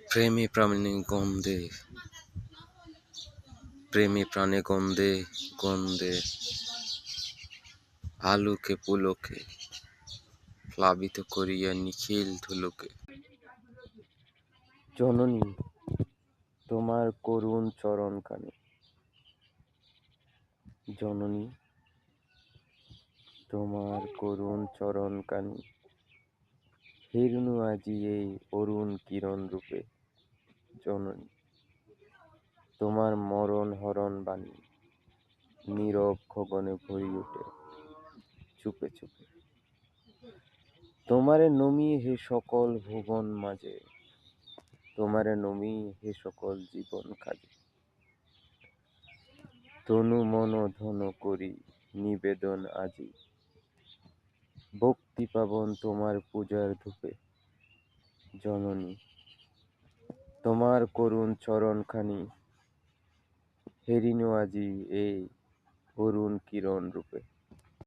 প্রেমে প্রাণে গন্ধে, প্রেমে প্রাণে গন্ধে গন্ধে, আলোকে পুলকে প্লাবিত করিয়া নিখিল ধুলোকে। জননী, তোমার করুণ চরণখানি, জননী, তোমার করুণ চরণখানি, হিরণু আজি এই অরুণ কিরণ রূপে। জননী, তোমার মরণ হরণ বাণী নীরব গগনে ভরি ওঠে চুপে চুপে। তোমারে নমি হে সকল ভুবন মাঝে, তোমারে নমি হে সকল জীবন কাজে। তনু মন ধন করি নিবেদন আজি, ভক্তি পাবন তোমার পূজার ধূপে। জননী, তোমার করুণ চরণখানি, হেরিনু আজি এই অরুণ কিরণ রূপে।